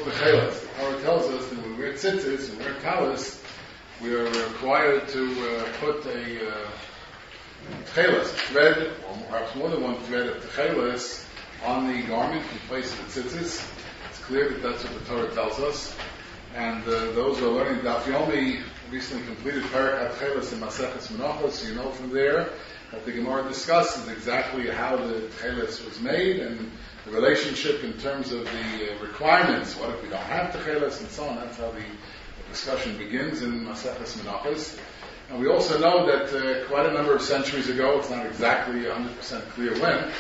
Tekhelet. The Torah tells us that when we're tzitzis and we're talis, we are required to put a Tekhelet, thread, or perhaps more than one thread of Tekhelet on the garment in place of the tzitzis. It's clear that that's what the Torah tells us. And those who are learning Daf Yomi recently completed Parak HaTcheles in Maseches Menachos, so you know from there that the Gemara discusses exactly how the Tekhelet was made and the relationship in terms of the requirements. What if we don't have Tekhelet and so on? That's how the discussion begins in Maseches Menachos. And we also know that quite a number of centuries ago, it's not exactly 100% clear when,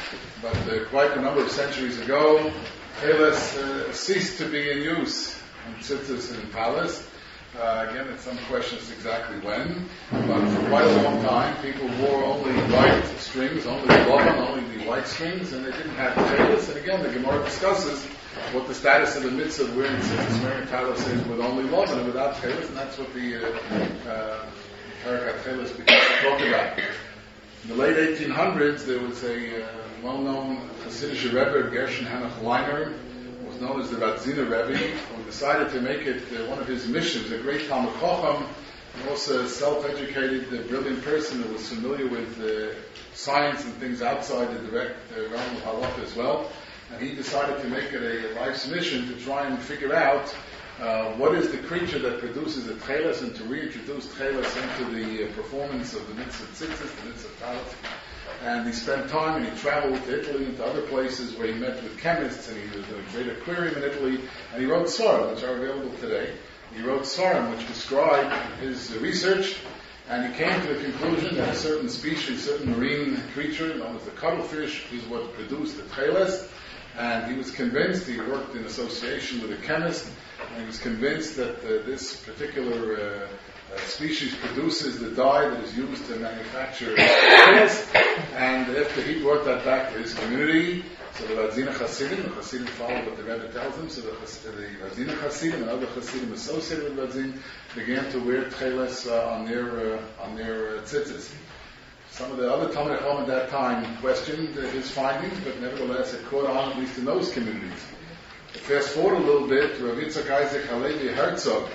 but quite a number of centuries ago, Tekhelet ceased to be in use in tzitzis and in talis. Again, it's some questions exactly when, but for quite a long time, people wore only white strings, only the lovan, only the white strings, and they didn't have talis. And again, the Gemara discusses what the status of the mitzvah of wearing tzitzis, wearing talis is with only lovan and without talis, and that's what the Parak HaTcheles begins to talk about. In the late 1800s, there was a well-known Hasidic Rebbe, Gershon Hanoch Leiner, was known as the Radzina Rebbe, who decided to make it one of his missions, a great Talmud Chacham, and also a self-educated, brilliant person who was familiar with science and things outside the direct realm of halakha as well. And he decided to make it a life's mission to try and figure out what is the creature that produces the Tekhelet and to reintroduce Tekhelet into the performance of the mitzvah tzitzis, the mitzvah talis. And he spent time and he traveled to Italy and to other places where he met with chemists, and he was in a great aquarium in Italy, and he wrote Svarim, which are available today. He wrote Svarim, which described his research, and he came to the conclusion that a certain species, a certain marine creature, known as the cuttlefish, is what produced the Tekhelet. And he was convinced, he worked in association with a chemist, and he was convinced that this particular species produces the dye that is used to manufacture Tekhelet. And after he brought that back to his community, so the Radzina Hasidim, the Hasidim followed what the Rebbe tells them, so the Radzina Hasidim and other Hasidim associated with Radzin began to wear Tekhelet on their tzitzis. Some of the other Talmud Chacham at that time questioned his findings, but nevertheless it caught on, at least in those communities. Fast forward a little bit, Rav Isaac Halevi Herzog,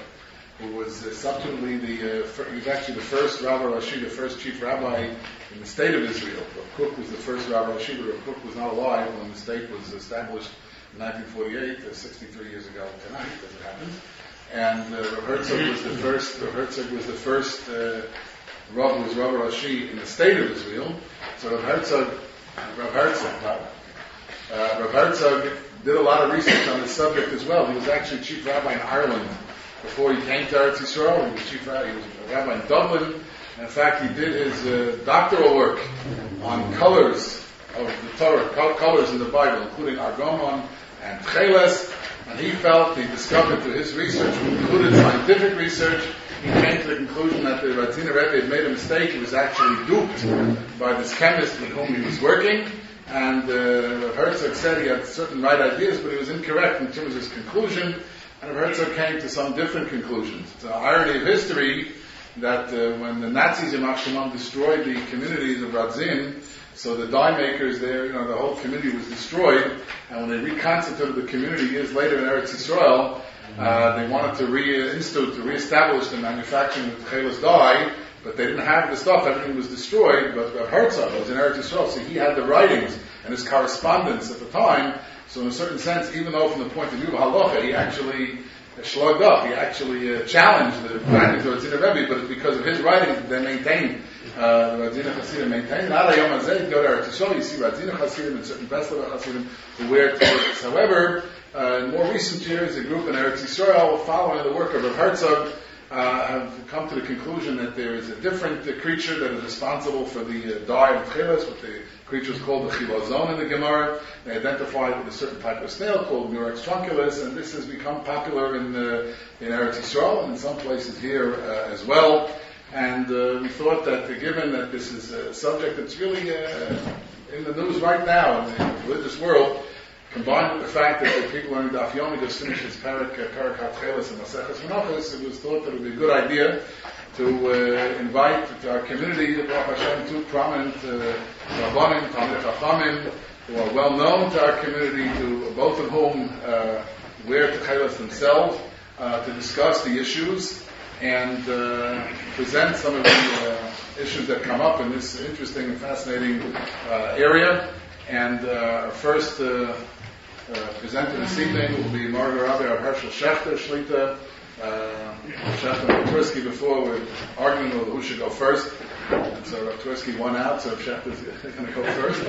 who was subsequently he was actually the first Rabbi Rashi, the first chief rabbi in the state of Israel. Rav Kook was the first Rabbi Rashi, but Rav Kook was not alive when the state was established in 1948, 63 years ago tonight, as it happens. And Rav Herzog was the first Rav was Rabbi Rashi in the state of Israel. So Rav Herzog did a lot of research on this subject as well. He was actually chief rabbi in Ireland before he came to Eretz Yisrael. He was a rabbi in Dublin. And in fact, he did his doctoral work on colors of the Torah, colors in the Bible, including Argomon and Tekhelet. And he discovered through his research, which included scientific research, he came to the conclusion that the Radziner Rebbe had made a mistake. He was actually duped by this chemist with whom he was working. And Rav Herzog said he had certain right ideas, but he was incorrect in terms of his conclusion. And Rav Herzog came to some different conclusions. It's an irony of history that when the Nazis in Machshamam destroyed the communities of Radzin, so the dye makers there, the whole community was destroyed. And when they reconstituted the community years later in Eretz Yisrael, they wanted to reestablish the manufacturing of Tekhelet dye, but they didn't have the stuff. Everything was destroyed. But Rav Herzog was in Eretz Yisrael, so he had the writings and his correspondence at the time. So in a certain sense, even though from the point of view of halacha, he actually slugged up. He actually challenged the writings of Radziner Rebbe, but it's because of his writings they maintained, the Radziner Hasidim maintained. Not a Yom Hazeh, go to Eretz Yisrael, you see Radziner Hasidim and certain Breslov Hasidim who wear tefillahs. However, in more recent years, a group in Eretz Yisrael, following the work of Rav Herzog, have come to the conclusion that there is a different creature that is responsible for the dye of Tekhelet, what the creature is called the chilazon in the Gemara. They identify it with a certain type of snail called Murex trunculus, and this has become popular in Eretz Yisrael and in some places here as well. And we thought that given that this is a subject that's really in the news right now in the religious world, combined with the fact that the people learning Daf Yomi just finished his Parak Tekhelet and Maseches Menachos, it was thought that it would be a good idea to invite to our community, Baruch Hashem, two prominent Rabbanim, Talmidei Chachamim, who are well known to our community, both of whom wear Tekhelet themselves, to discuss the issues and present some of the issues that come up in this interesting and fascinating area. And our first presenter this evening will be Margaret Rabbi Rav Schachter, Shlita. Schachter and Tversky before were arguing over who should go first. And so Rav Tversky won out, so Schachter's going to go first.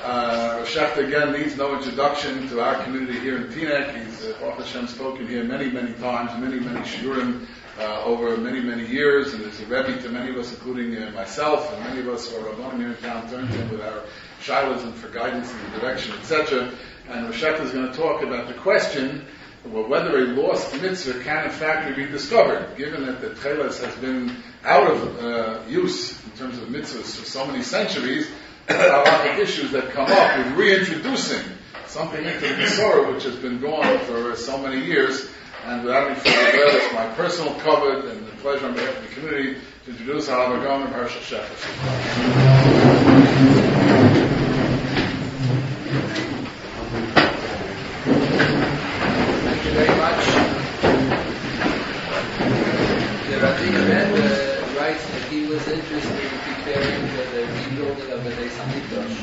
Rav Schachter again needs no introduction to our community here in Teaneck. He's Baruch Hashem spoken here many times, many shiurim over many years, and is a Rebbe to many of us, including myself, and many of us who are Rabbanim here in town turn to him with our shilas and for guidance and direction, etc. And Rav Schachter is going to talk about the question of whether a lost mitzvah can in fact be discovered, given that the Tekhelet has been out of use in terms of mitzvahs for so many centuries. There are a lot of issues that come up with reintroducing something into the Torah which has been gone for so many years. And without any further ado, it's my personal covet and the pleasure on behalf of the community to introduce Rav Schachter. Thank you very much. The Radziner Rebbe writes that he was interested in preparing the rebuilding of the Beis HaMikdash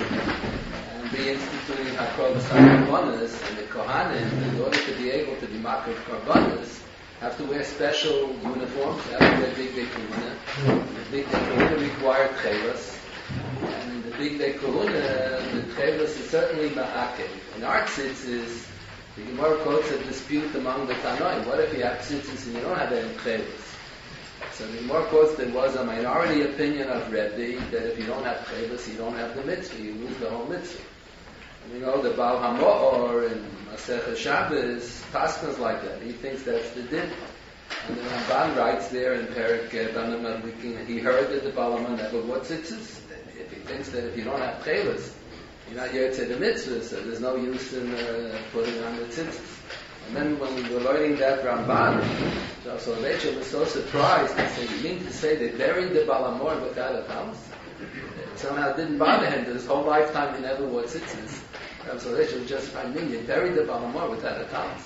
and reinstituting Hakrobas HaKorbanos, and the Kohanim, in order to be able to be Makrov Korbanos, have to wear special uniforms. They have to wear big day kahuna. The big day kahuna required Tekhelet, and the big day kahuna, the Tekhelet is certainly ma'akev. In our tzitzis, the Gemara quotes a dispute among the Tanoim. What if you have tzitzis and you don't have any Tekhelet? So the Gemara quotes there was a minority opinion of Rebbe that if you don't have Tekhelet, you don't have the mitzvah, you lose the whole mitzvah. And the Baal HaMo'or and Masechet Shabbos, Paskins like that. He thinks that's the din. And the Ramban writes there in Perek Banam, he heard that the Baal HaMo'or never wore tzitzis. If he thinks that if you don't have Tekhelet, you're not yet to the mitzvah, so there's no use in putting on the tzitzis. And then when we were learning that Ramban, so Rachel was so surprised and said, you mean to say they buried the Baal HaMo'or without a house? Somehow it didn't bother him that his whole lifetime he never wore tzitzis. So Rachel was just fine. You buried the Baal HaMo'or without a house.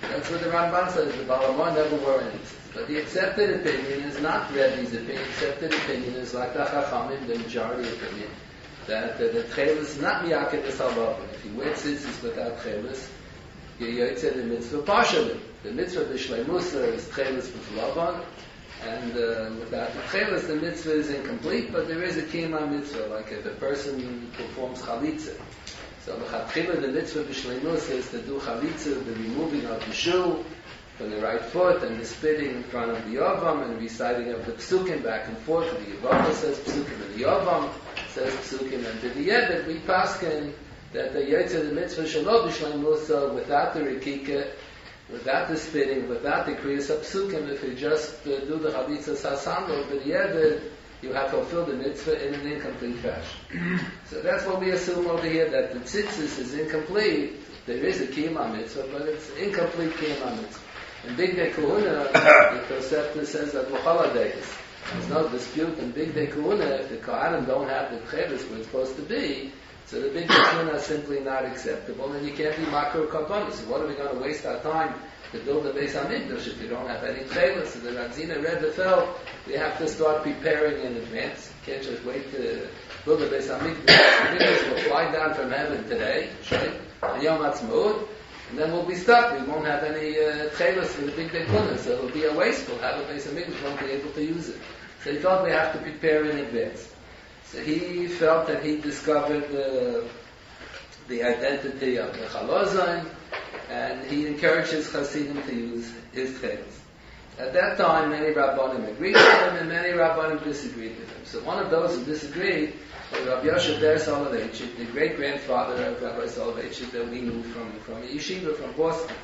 That's what the Ramban says, the Baal HaMo'or never wore any tzitzis. But the accepted opinion is not Rebbe's opinion. The accepted opinion is like the Chachamim, the majority opinion, that the Tekhelet is not miyaked b'salvavim. If you wear tzitzis without Tekhelet, you're yotzei the mitzvah partially. The mitzvah b'shleimusa is Tekhelet b'flavan, and without the Tekhelet, the mitzvah is incomplete, but there is a kiyum mitzvah, like if a person performs chalitza. So the mitzvah b'shleimusa is to do chalitza, the removing of the shoe from the right foot, and the spitting in front of the Yavam, and reciting of the psukim back and forth. The Yavam says psukim, and the Yavam says psukim, and to the Yebet we paskin that the Yetzer the mitzvah shalom b'shleim musa without the rikika without the spitting, without the kriyas apsukim, if you just do the chalitzas hasamot, but yet you have fulfilled the mitzvah in an incomplete fashion. So that's what we assume over here, that the tzitzis is incomplete. There is a kiyama mitzvah, but it's incomplete kiyama mitzvah. In Big Day Kahuna, the Tosefta says that L'chala days. There's no dispute in Big Day Kahuna, if the Kohanim don't have the Tekhelet where it's supposed to be, so the Big Day Kahuna is simply not acceptable, and you can't be makro kapanis. So what are we going to waste our time to build a Beis HaMikdash if you don't have any Tekhelet? So the Radzina Rebbe felt we have to start preparing in advance. You can't just wait to build a Beis HaMikdash. The Mikdash will fly down from heaven today, on Yom Ha'atzmaut, and then we'll be stuck. We won't have any Tekhelet for the Big Day Kahuna, so it'll be a waste. We'll have a Beis HaMikdash, won't be able to use it. So he felt we have to prepare in advance. So he felt that he discovered the identity of the Chalozim, and he encouraged his Hasidim to use his Tekhelet. At that time, many Rabbanim agreed with him, and many Rabbanim disagreed with him. So one of those who disagreed was Rav Ber Soloveitchik, the great-grandfather of Rabbi Soloveitchik that we knew from Yeshiva, from Boston.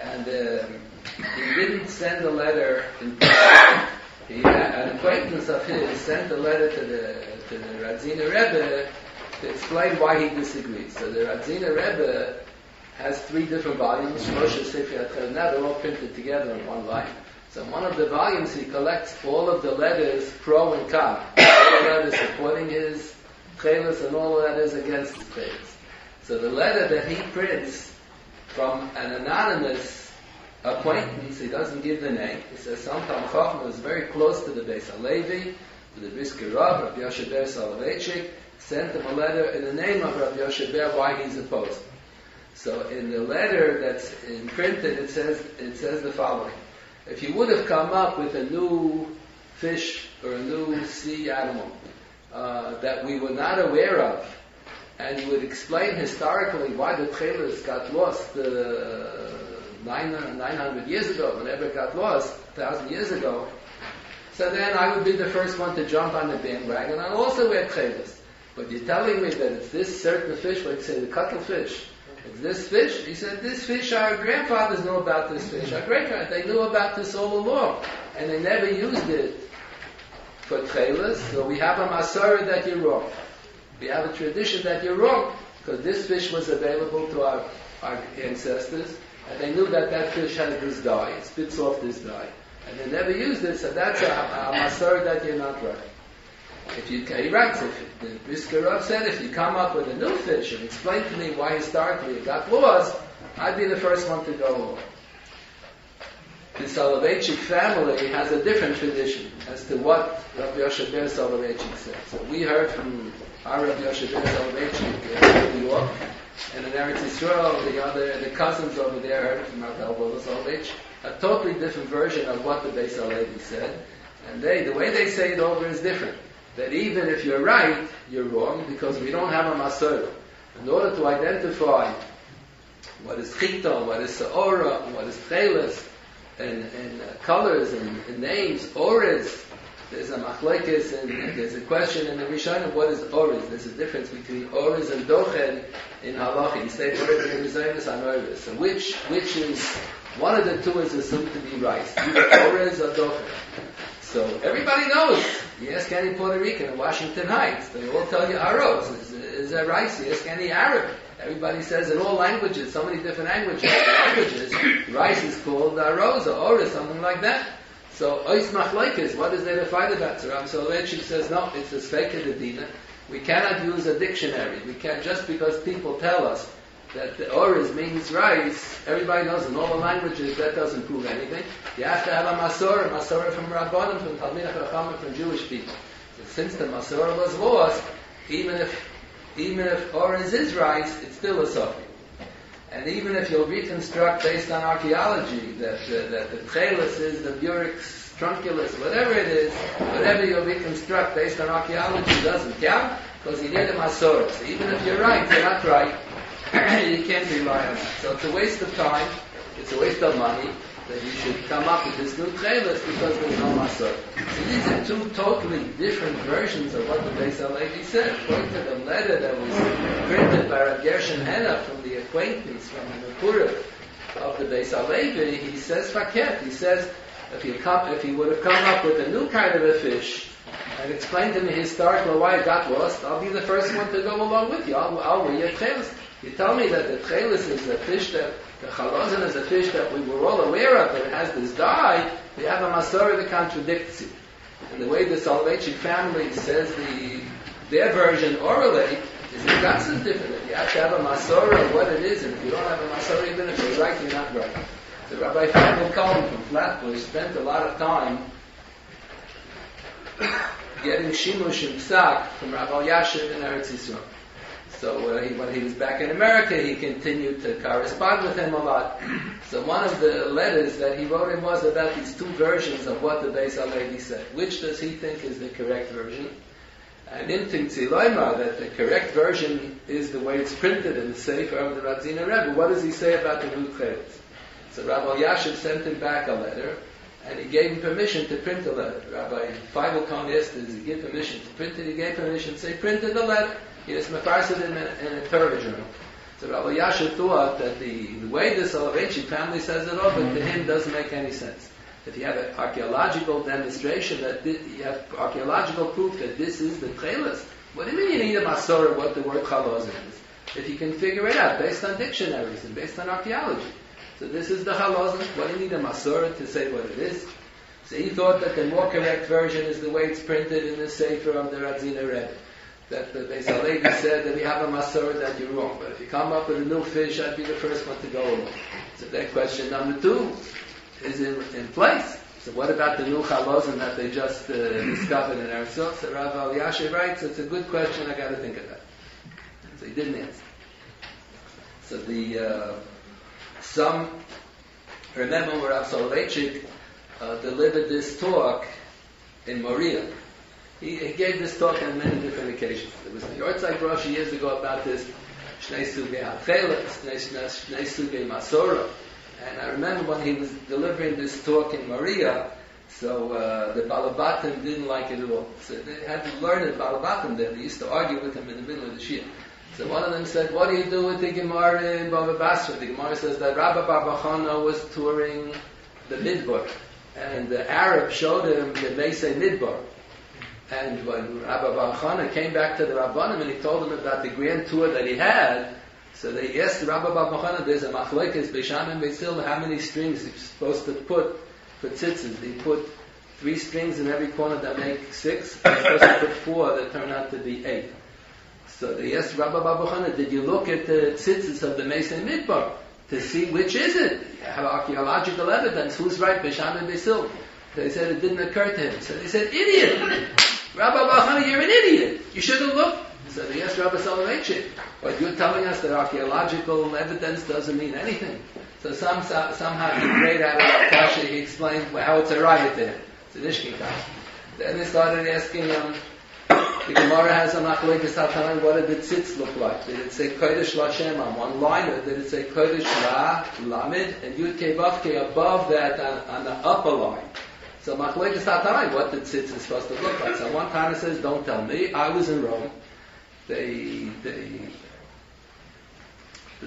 And he didn't send a letter in person. An acquaintance of his sent a letter to the Radzina Rebbe to explain why he disagreed. So the Radzina Rebbe has 3 different volumes, Moshe Sefer Tekhelet. Now they're all printed together in one line. So in one of the volumes he collects all of the letters pro and con. All the letters supporting his Tekhelet and all the letters against his Tekhelet. So the letter that he prints from an anonymous acquaintance, he doesn't give the name. He says sometime Chachma was very close to the Beis HaLevi, to the Brisker Rav, Rav Ber Soloveitchik, sent him a letter in the name of Rav Ber why he's opposed. So in the letter that's imprinted, it says the following: if you would have come up with a new fish or a new sea animal that we were not aware of, and you would explain historically why the Tekhelet got lost 900 years ago, whenever it got lost, 1,000 years ago, so then I would be the first one to jump on the bandwagon and also wear Tekhelet. But you're telling me that it's this certain fish, like say the cuttlefish, it's this fish? He said, this fish, our grandfathers know about this fish, our great-grandfathers, they knew about this all along, and they never used it for Tekhelet, so we have a Masorah that you're wrong. We have a tradition that you're wrong, because this fish was available to our ancestors, and they knew that fish has this dye, it spits off this dye. And they never used it, so that's a Masorah that you're not right. He writes, if the Brisker Rav said, if you come up with a new fish and explain to me why historically it got lost, I'd be the first one to go along. The Soloveitchik family has a different tradition as to what Rav Ber Soloveitchik said. So we heard from our Rav Ber Soloveitchik in New York, and in Eretz Yisrael, the cousins over there heard from Rav Elbow Soloveitchik, a totally different version of what the Beis HaLevi said. And the way they say it over is different. That even if you're right, you're wrong, because we don't have a Masorah. In order to identify what is Chita, what is Se'ora, what is Tekhelet, and colors and names, Oriz, there's a machlekes, and there's a question in the Rishonim, what is Oriz? There's a difference between Oriz and Dochen in Halacha. You say Oriz and Rizonis and Oriz. So which is, one of the two is assumed to be right. Either Oriz or Dochen. So everybody knows. You ask any Puerto Rican in Washington Heights, they all tell you arroz. Is that rice? You ask any Arab. Everybody says in all languages, so many different languages, rice is called arroz or something like that. So ois machlekes, what is there to fight about? So Rav Soloveitchik says, no, it's a sveika dedina. We cannot use a dictionary. We can't, just because people tell us that the oriz means rice, everybody knows in all the languages that doesn't prove anything. You have to have a Masorah from Rabbanim, from Talmidei Chachamim, from Jewish people. So since the Masorah was lost, even if oriz is rice, it's still a suffix. And even if you'll reconstruct based on archaeology that the Tekhelet is the Burix trunculus, whatever it is, whatever you'll reconstruct based on archaeology doesn't count, because you need a Masorah. So even if you're right, you're not right. You can't rely on that. So it's a waste of time, it's a waste of money, that you should come up with this new Tekhelet because there's no Masorah. So these are two totally different versions of what the Beis HaLevi said. According to the letter that was printed by Rav Gershon Henna from the acquaintance from the Purim of the Beis Halevi, he says faket. He says if he would have come up with a new kind of a fish and explained to me historically why it got lost, I'll be the first one to go along with you. I'll wear your Tekhelet. You tell me that the Tekhelet is a fish that, the Chalazon is a fish that we were all aware of, that it has this dye, we have a Masorah that contradicts it. And the way the Soloveitchik family says their version orally is the guts is different. You have to have a Masorah of what it is, and if you don't have a Masorah, even if you're right, you're not right. So Rabbi Feivel Cohen from Flatbush spent a lot of time getting Shimush and Psak from Rabbi Yashiv in Eretz Yisrael. So when he was back in America, he continued to correspond with him a lot. So one of the letters that he wrote him was about these two versions of what the Beis Halevi said. Which does he think is the correct version? And in Timtzi Loimar, that the correct version is the way it's printed in the Sefer of the Radzina Rebbe. What does he say about the new Tekhelet? So Rabbi Yashiv sent him back a letter, and he gave him permission to print the letter. Rabbi Feivel Cohen asked, does he give permission to print it? He gave permission, so he printed the letter. He was mefarsid in a Torah journal. So Rabbi Yashiv thought that the way the Soloveitchik family says it all, but to him doesn't make any sense. If you have an archaeological demonstration, you have archaeological proof that this is the Tekhelet, what do you mean you need a Masorah what the word Chalazon is? If you can figure it out based on dictionaries and based on archaeology. So this is the Chalazon. What do you need a Masorah to say what it is? So he thought that the more correct version is the way it's printed in the Sefer of the Radzina Rebbe. That the Beis Halevi said that we have a Masorah that you're wrong. But if you come up with a new fish, I'd be the first one to go along. So that question number 2 is in place. So what about the new Chalazon that they just discovered in Eretz Yisrael? So Rav Elyashiv writes, it's a good question, I got to think of that. So he didn't answer. So remember where Rav Soloveitchik delivered this talk in Moria. He gave this talk on many different occasions. There was a Yortzeit Rosh years ago about this Shnei Sugei HaTchelet, Shnei Sugei Masorah. And I remember when he was delivering this talk in Moria, so the Balabatim didn't like it at all. So they had to learn at Balabatim there. They used to argue with him in the middle of the Shia. So one of them said, what do you do with the Gemara in Bava Basra? The Gemara says that Rabbi Bar Bachana was touring the Midbar, and the Arab showed him the Meisei Midbar. And when Rabbi Bar Bachana came back to the Rabbanim and he told them about the grand tour that he had, so they asked Rabbi Bar Bachana, there's a machlekes Beisham and Beisil, how many strings you're supposed to put for tzitzis? They put 3 strings in every corner that make 6, and you're supposed to put 4 that turn out to be 8. So they asked Rabbi Bar Bachana, did you look at the tzitzis of the Meisei Midbar to see which is it? You have archaeological evidence. Who's right, Beisham and Beisil? They said it didn't occur to him. So they said, idiot! Rabbi Bar Bachana, you're an idiot! You should have looked. So they asked Rabbi Soloveitchik, but you're telling us that archaeological evidence doesn't mean anything. So somehow he prayed out of Kasha, he explained how it's a riot there. It's an Ishki Kasha. Then they started asking him, the Gemara has a machlekes HaTanaim, what did the tzitz look like? Did it say Kodesh Lashem on one line, or did it say Kodesh La, Lamed, and Yud Kei Vav Kei above that on the upper line? So machlekes HaTanaim, what the tzitz is supposed to look like? So one Tana says, don't tell me, I was in Rome. There's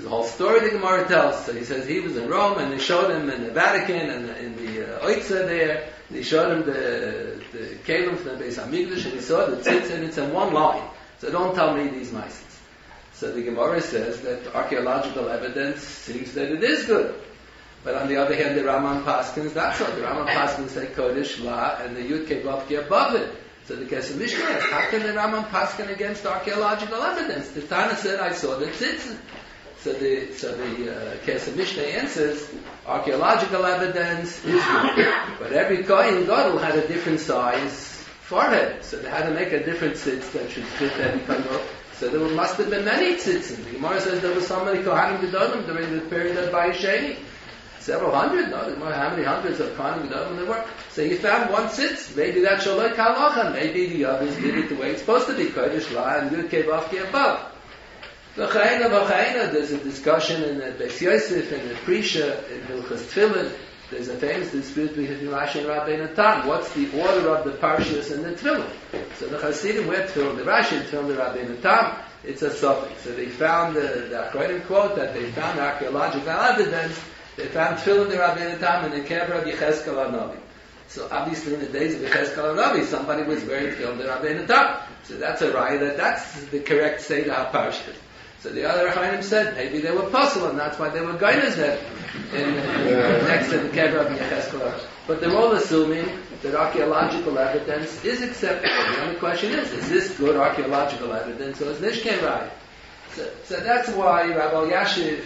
a whole story the Gemara tells. So he says he was in Rome, and they showed him in the Vatican and in the Oitza there. They showed him the Kelim from the Beis Hamikdash, and he saw the tzitz, and it's in one line. So don't tell me these mices. So the Gemara says that archaeological evidence seems that it is good. But on the other hand, the Raman Paskins, that's what the Raman Paskins say Kodesh La, and the Yud Kei Vav Kei above it. So the Kesef Mishnah asks, how can the Raman Paskin against archaeological evidence? The Tana said, I saw the tzitzin. So the Kesef Mishnah answers, archaeological evidence is good. But every Kohen Gadol had a different size forehead. So they had to make a different tzitz that should fit every Kohen Gadol. So there must have been many tzitzin. The Gemara says there was so many Kohanim Gedolim during the period of Bayesheni. Several hundred, no, how many hundreds of Kohanim Gedolim there were. So you found one tzitz. Maybe that's Shaloi Kalacha. Maybe the others did it the way it's supposed to be. Kodesh La and Yud Kei Vav Kei above. V'chaina, there's a discussion in the Beis Yosef, in the Prisha, in Hilchas Tefillin. There's a famous dispute between Rashi and Rabbeinu Tam. What's the order of the Parshas and the Tefillin? So the Hasidim were Tefillin, the Rashi, Tefillin, the Rabbeinu Tam. It's a suffix. So they found the Achronim quote that they found archaeological evidence They found tefillin the Rabbeinu Tam in the kever of Yechezkel HaNavi. So obviously in the days of Yechezkel HaNavi, somebody was wearing tefillin the Rabbeinu Tam. So that's a raya that's the correct state of HaParshas. So the other Chaim said maybe they were puzzled, and that's why they were gainas there next to the kever of Yechezkel HaNavi. But they're all assuming that archaeological evidence is acceptable. The only question is this good archaeological evidence or is Nishken right? So that's why Rabbi Yashiv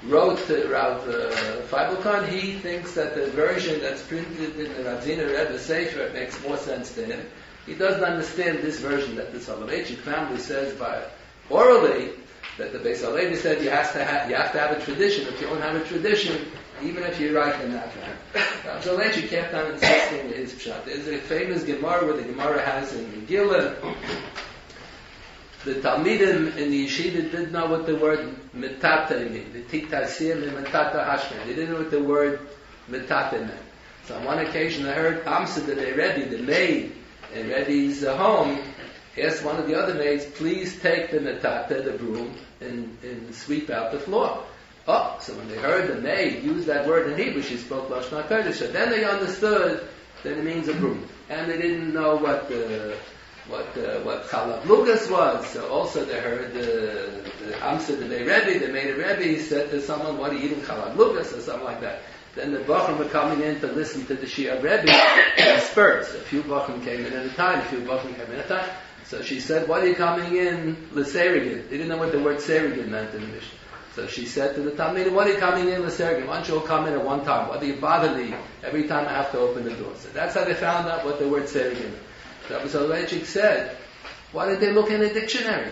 wrote to Rav Feibelkorn. He thinks that the version that's printed in the Radziner Rebbe Sefer makes more sense to him. He doesn't understand this version that the Soloveitchik family says by orally, that the Beis Halevi said you have to have a tradition. If you don't have a tradition, even if you're right, then not right. Rav Soloveitchik kept on insisting his pshat. There's a famous Gemara where the Gemara has in Megillah. The Talmidim in the yeshiva didn't know what the word metata meant. The titasim and metata hashmer. They didn't know what the word metata meant. So on one occasion I heard Amsa the Rebbe, the maid in Rebbe's home, asked one of the other maids, please take the metata, the broom, and sweep out the floor. Oh, so when they heard the maid use that word in Hebrew, she spoke Lashon HaKodesh. So then they understood that it means a broom. And they didn't know what Chalav Lugas was. So also they heard the Amsa the Rebbe, the maid of Rebbe, said to someone, what are you eating, Chalav Lugas, or something like that. Then the Bachim were coming in to listen to the Shia Rebbe in spurts. A few Bachim came in at a time, a few Bachim came in at a time. So she said, what are you coming in, L'Serigin? They didn't know what the word Serigin meant in the Mishnah. So she said to the Talmud, what are you coming in, L'Serigin? Why don't you all come in at one time? Why do you bother me every time I have to open the door? So that's how they found out what the word Serigin meant. Rabbi Soloveitchik said, why did they look in a dictionary?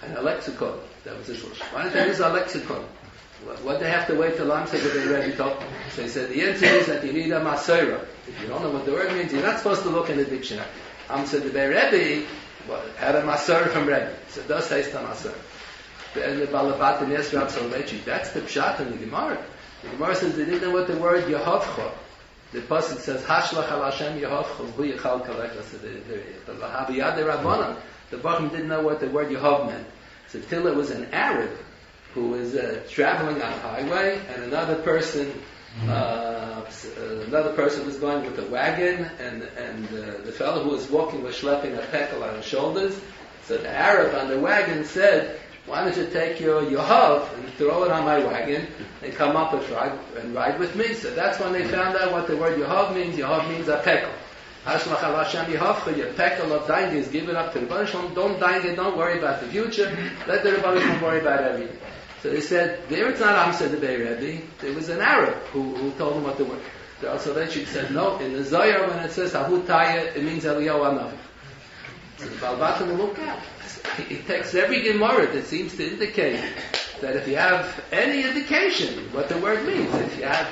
And a lexicon. That was his wish. Why did they use a lexicon? What they have to wait till Amsa that they already told? So he said, the answer is that you need a Masorah. If you don't know what the word means, you're not supposed to look in the dictionary. Amsa the Rebbe had a Masorah from Rebbe. So thus says the Masorah. And the Balabat and Yes Rav Soloveitchik, that's the Pshat in the Gemara. The Gemara says they didn't know what the word Yehovcha. The pasuk says, Hashlach al Hashem Yehovcha, hu yichal kalekla. So the Lahaviyad Rabbanan, the Bachim didn't know what the word Yehov meant. So till it was an Arab who was traveling on a highway, and another person was going with a wagon, and the fellow who was walking was schlepping a pekel on his shoulders. So the Arab on the wagon said, why don't you take your Yehov and throw it on my wagon and come up and ride with me? So that's when they found out what the word Yehov means. Yehov means a pekel. Hashlach al Hashem Yehovcha, your pekel of dainge is given up to the Rebbeinu Shalom. Don't dainge, don't worry about the future. Let the Rebbeinu Shalom worry about everything. So they said, there it's not Amsa the Rebbe, there was an Arab who told them what the word. The Soloveitchik said, no, in the Zohar when it says Hahu Taya, it means Eliyahu Hanavi. So the Balbatim will look at. It takes every Gemara that seems to indicate that if you have any indication what the word means, if you have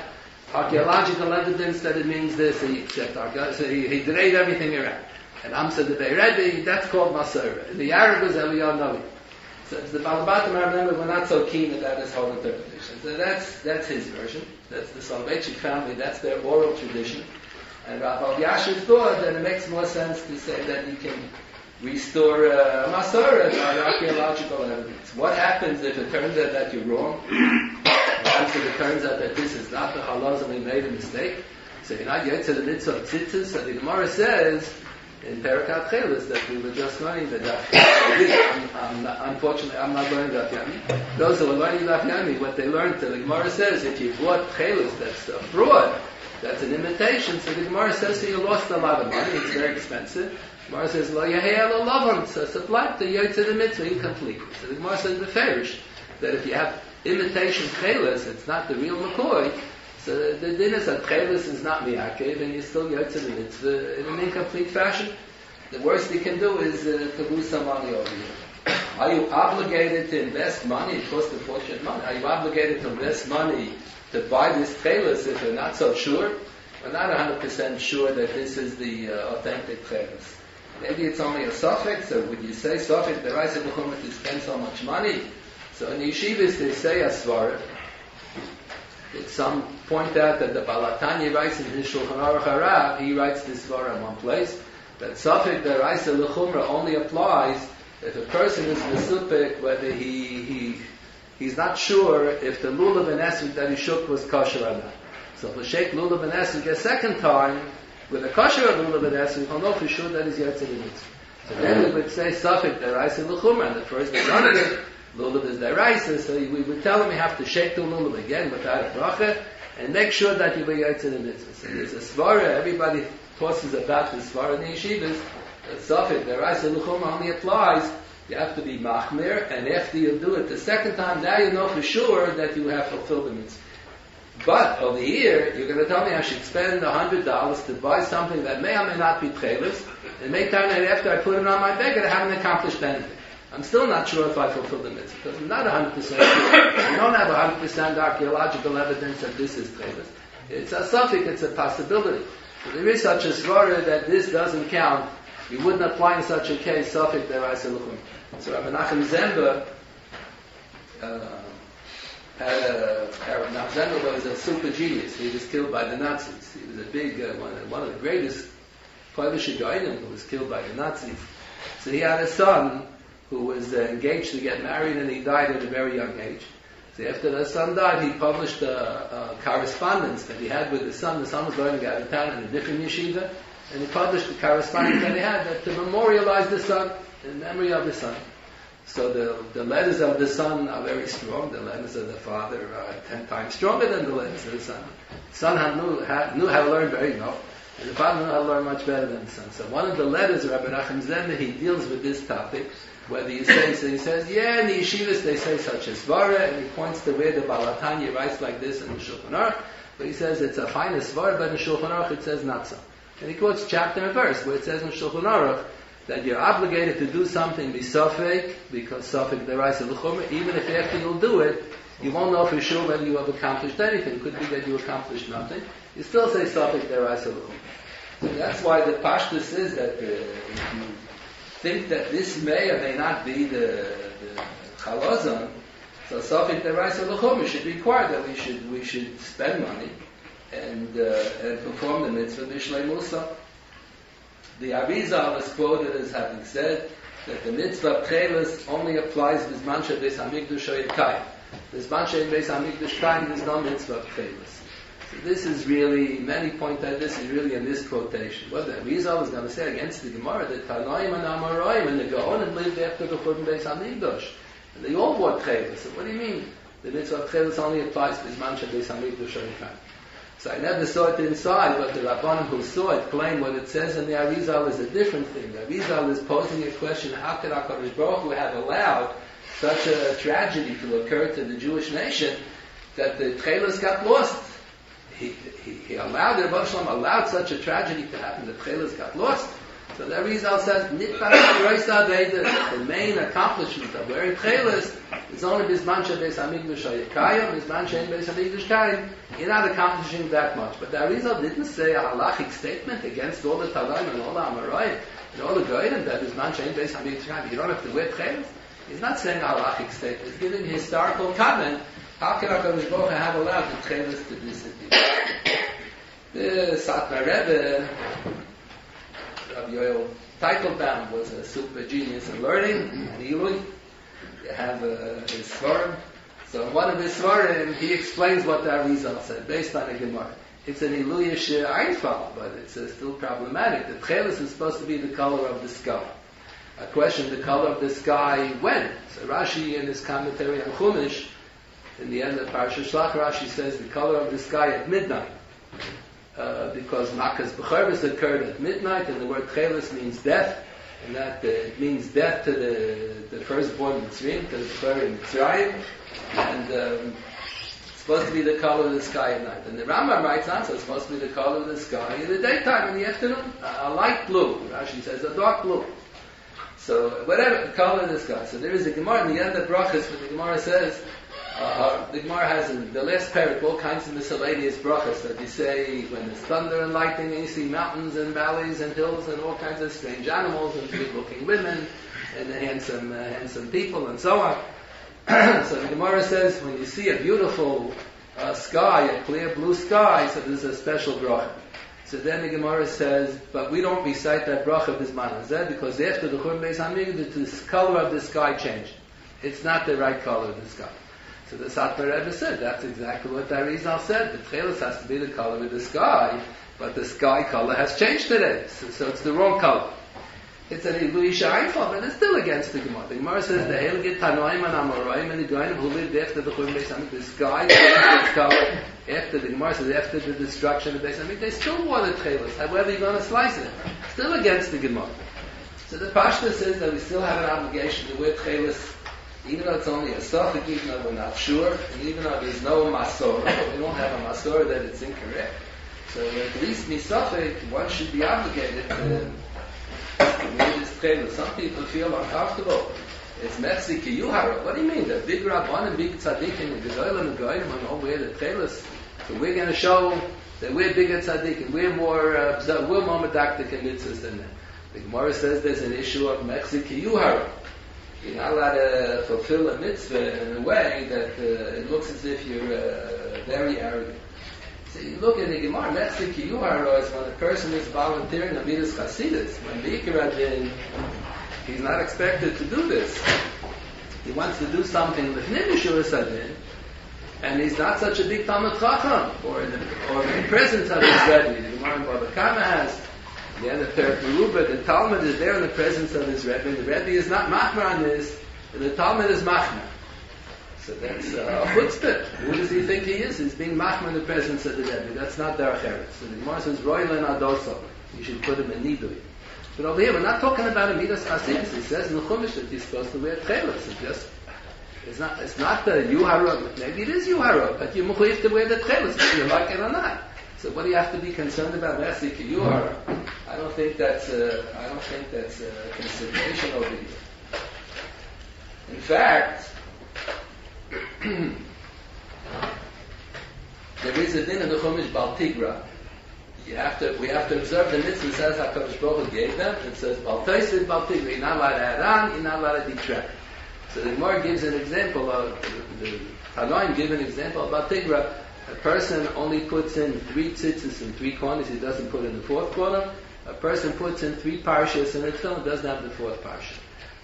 archaeological evidence that it means this, he drayed everything around. And Amsa the Rebbe, that's called Masorah. And the Arab is Eliyahu Hanavi. So the Balabatim, I remember, were not so keen about this whole interpretation. So that's his version. That's the Soloveitchik family. That's their oral tradition. And Rav Yashiv thought that it makes more sense to say that you can restore Masorah by archaeological evidence. What happens if it turns out that you're wrong? What happens if it turns out that this is not the halaz and we made a mistake? So you're not yet to the mitzvah of tzitzis. So the Gemara says in Parakat Chelis that we were just learning the Daf Yomi. Unfortunately, I'm not learning Daf Yomi. Those who are learning Daf Yomi, what they learned, the Gemara says, if you bought Chelis that's a fraud, that's an imitation, so the Gemara says, so you lost a lot of money, it's very expensive. The Gemara says, lo yahei lo lavan, so it's a black, the yoytze the mitzvah, incomplete. So the Gemara says, the ferish, that if you have imitation Chelis, it's not the real McCoy, so the din is that Chelis is not miyakev, and you still yoytze the mitzvah in an incomplete fashion. The worst you can do is to lose some money over here. Are you obligated to invest money? It costs a fortune of money. Are you obligated to invest money to buy this Chelis if you're not so sure? We're not 100% sure that this is the authentic Chelis. Maybe it's only a suffix, or would you say suffix, the Raisa B'chumah to spend so much money? So in the yeshivas they say a svara. Some point out that the Balatanya writes in his Shulchan Aruch Harav, he writes this svara in one place, that suffix the Raisa L'chumra only applies if a person is mesupik, whether he he's not sure if the lulav and esrog that he shook was kosher or not. So if he shake lulav and esrog a second time, with a kosher lulav and esrog, he'll know for sure that he's yotze the mitzvah. So then we would say, Safek deraisa l'chumra, and the first one of it, lulav is deraisa, so we would tell him you have to shake the lulav again without a bracha, and make sure that you be yotze the mitzvah. So there's a svara, everybody tosses about the svara in the yeshivas, Safek deraisa l'chumra only applies. You have to be machmir, and after you do it the second time, now you know for sure that you have fulfilled the mitzvah. But over here, you're going to tell me I should spend $100 to buy something that may or may not be Tekhelet, and may turn out after I put it on my beggar I haven't accomplished anything. I'm still not sure if I fulfilled the mitzvah, because I'm not 100% sure. I don't have 100% archaeological evidence that this is Tekhelet. It's a suffix, it's a possibility. So there is such a svara that this doesn't count. You wouldn't apply in such a case suffix deraisa l'chum. So Rabbi Nachum Zemba Nachum Zemba was a super genius. He was killed by the Nazis. He was a big, one of the greatest Polish Geonim who was killed by the Nazis. So he had a son who was engaged to get married, and he died at a very young age. So after the son died, he published a correspondence that he had with the son. The son was going out of town in a different yeshiva, and he published the correspondence that he had to memorialize the son, in memory of the son. So the letters of the son are very strong. The letters of the father are 10 times stronger than the letters of the son. The son knew how to learn very well, and the father knew how to learn much better than the son. So one of the letters of Rabbi Nachum Zemna, he deals with this topic, whether he says, in the yeshivas they say such as svara, and he points to where the Balatanya writes like this in the Shulchan Aruch, but he says it's a fine svara, but in the Shulchan Aruch it says not so. And he quotes chapter and verse where it says in Shulchan Aruch that you're obligated to do something bisafek, because safek deraisa l'chumra, even if after you'll do it, you won't know for sure whether you have accomplished anything. It could be that you accomplished nothing. You still say safek deraisa l'chumra. So that's why the pashtus is that if you think that this may or may not be the chalazon, so safek deraisa l'chumra should require that we should spend money and perform the mitzvah b'shlei musa. The Arizal is quoted as having said that the mitzvah of Tekhelet only applies to Bisman Beis Hamikdash Kayim. Bisman Beis Hamikdash Kayim is no mitzvah of Tekhelet. So this is really, many point out this is really in this quotation. What the Arizal is going to say against the Gemara, that Tanoim and Amoraim and the Gaonim lived after the Churban Beis Hamikdash. And they all wore Tekhelet. So what do you mean? The mitzvah of Tekhelet only applies to Bisman Beis Hamikdash Kayim. So I never saw it inside, but the Rabbanim who saw it claim what it says in the Arizal is a different thing. The Arizal is posing a question, how could HaKadosh Baruch Hu have allowed such a tragedy to occur to the Jewish nation that the Tekhelet got lost? He allowed, the Rebbe Shalom allowed such a tragedy to happen, the Tekhelet got lost. So the Arizal says, the main accomplishment of wearing Tekhelet is only Bisman Beis Hamikdash Kayim, Bisman Beis Hamikdash Kayim. You're not accomplishing that much. But the Arizal didn't say a halachic statement against all the Tanaim and all the Amoraim and all the Goyim that Bisman Beis Hamikdash Kayim. You don't have to wear Tekhelet. He's not saying a halachic statement. He's giving a historical comment. How can HaKadosh Baruch Hu have allowed the Tekhelet to disappear? The Satmar Rebbe, Rabbi Yoel Teitelbaum, was a super genius in learning, and Eloi. You have his Svarim. So in one of his Svarim, he explains what the Arizal said, based on a Gemara. It's an Iluyish Einfall, but it's still problematic. The Tekhelet is supposed to be the color of the sky. A question, the color of the sky when? So Rashi, in his commentary on Chumash, in the end of Parashat Shlach, Rashi says the color of the sky at midnight. Because Makas B'chorvus occurred at midnight, and the word Tekhelet means death, and that it means death to the firstborn Mitzrayim, to the B'chor in Mitzrayim, and it's supposed to be the color of the sky at night. And the Rambam writes on, so it's supposed to be the color of the sky in the daytime, in the afternoon, a light blue. Rashi says a dark blue. So whatever, the color of the sky. So there is a Gemara in the end of Brachas, where the Gemara says, the Gemara has in the last parak all kinds of miscellaneous brachas that you say when there's thunder and lightning and you see mountains and valleys and hills and all kinds of strange animals and good-looking women and handsome people and so on. So the Gemara says when you see a beautiful sky, a clear blue sky, so there's a special bracha. So then the Gemara says, but we don't recite that bracha b'zman hazeh because after the Churban Beis Hamikdash, the color of the sky changed. It's not the right color of the sky. So the Satmar Rebbe said, that's exactly what the Arizal said. The Tekhelet has to be the color of the sky, but the sky color has changed today. So it's the wrong color. It's an Iluisha Eifel, but it's still against the Gemara. The Gemara says, the Helgit Tanoim and Amoraim and the Goyim who lived after the Churban Beis Hamikdash, the sky changed color after the Gemara says, after the destruction of Beis Hamikdash, they still wore the Tekhelet. However you're going to slice it. Still against the Gemara. So the Pashta says that we still have an obligation to wear Tekhelet, even though it's only a Sophic, even though we're not sure, and even though there's no Masorah, we don't have a Masorah that it's incorrect. So at least Misophic, one should be obligated to wear this Tekhelet. Some people feel uncomfortable. It's Mechzi Kiyuhara. What do you mean? The big Rabban and big Tzaddikim and Gedolim and Goyim and all wear the Tekhelet. So we're going to show that we're bigger Tzaddikim, we're more medactic and mitzvahs than them. The Gemara says there's an issue of Mechzi Kiyuhara. You're not allowed to fulfill a mitzvah in a way that it looks as if you're very arrogant. So you look at the Gemara, Mechzi Kiyuhara is when a person is volunteering a Midas Chasidus. When the Ikar Adin, he's not expected to do this. He wants to do something with Nimishur Adin, and he's not such a big Talmud Chacham, or in the presence of his Rebbe. The Gemara in Baba Kama has, the Perek Meruba, the Talmud is there in the presence of his Rebbe, and the Rebbe is not machmer on this, and the Talmud is machmer. So that's a chutzpah. Who does he think he is? He's being machmer in the presence of the Rebbe. That's not derech eretz. So the Gemara says, Roilen Adoso. You should put him in Nidui. But over here, we're not talking about a Midas Chasidus. He says in the Chumash that he's supposed to wear Tekhelet. It's not the Yuhara. Maybe it is Yuhara, but you're mechuyev to wear the Tekhelet, whether you like it or not. So what do you have to be concerned about? Mechzi Kiyuhara. I don't think that's a consideration over here. In fact, there is a din in the Chumash Bal Tigra. We have to observe the mitzvah says HaKadosh Baruch Hu gave them. It says Bal Taisid Bal Tigra. You're not allowed to add on. You're not allowed to detract. So the Gemara gives an example of the Tanoim give an example of Bal Tigra. A person only puts in 3 tzitzis in 3 corners, he doesn't put in the 4th corner. A person puts in 3 parshas in a tefillin, doesn't have the 4th parsha.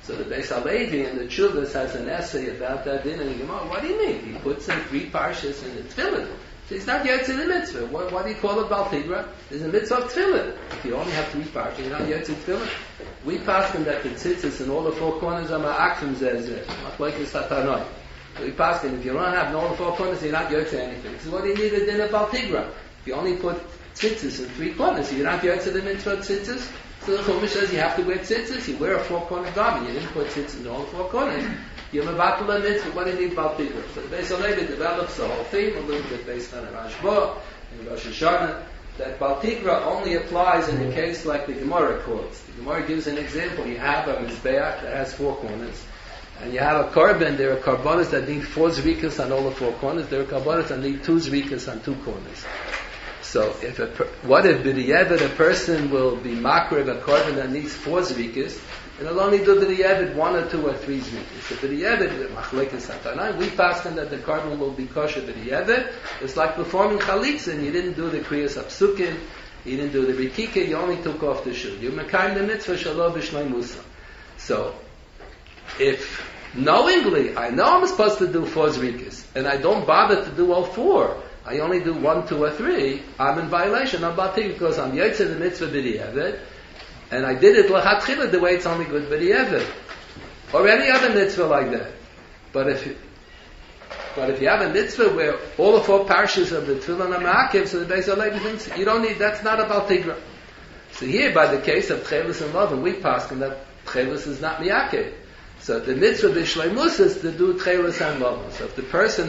So the Beis Halevi in the Chuvas has an essay about that din, and the Gemara, what do you mean? He puts in 3 parshas in the tefillin. So he's not yet in the mitzvah. What do you call it Bal Tigra? There's a mitzvah of tefillin. If you only have 3 parshas, you're not yet in tefillin. We pass them that the tzitzis in all the 4 corners are ma'akim zezeh, not like the Satanoi. So we pass them, if you don't have all the 4 corners, you're not yotze anything. So what do you need a din of Bal Tigra? If you only put tzitzis in 3 corners, you're not yotze the mitzvah of tzitzis. So the Chumash says you have to wear tzitzis. You wear a 4-corner garment. You didn't put tzitzis in all 4 corners. You're mevatel a mitzvah. What do you need Bal Tigra? So the Beis Halevi develops the whole theme a little bit based on Rashba and Rosh Hashanah. That Bal Tigra only applies in a case like the Gemara quotes. The Gemara gives an example. You have a mizbeach that has 4 corners. And you have a korban, there are korbanos that need 4 zrikas on all the 4 corners, there are korbanos that need 2 zrikas on 2 corners. So what if b'di'evet a person will be makriv a korban that needs 4 zrikas, and it'll only do b'di'evet 1 or 2 or 3 zrikas. So b'di'evet, machlekes hatanai, we pass them that the korban will be kosher b'di'evet. It's like performing chalitza, and you didn't do the kriyas apsukim, you didn't do the rikika, you only took off the shoe. You mekayim the mitzvah shalom b'shnei musa. So, if knowingly, I know I'm supposed to do 4 zrikas, and I don't bother to do all 4, I only do 1, 2, or 3, I'm in violation of Bal Tigra because I'm yotze the mitzvah b'di'evet, and I did it l'chatchila the way it's only good b'di'evet, or any other mitzvah like that. But if you have a mitzvah where all the 4 parshas of the tefillin are ma'akiv, so the Beis Halevi thinks you don't need, that's not a Bal Tigra. So here, by the case of Tekhelet and Love, and we pass on that Tekhelet is not mi'akiv. So the mitzvah b'shleimus is to do Tekhelet and Love. So if the person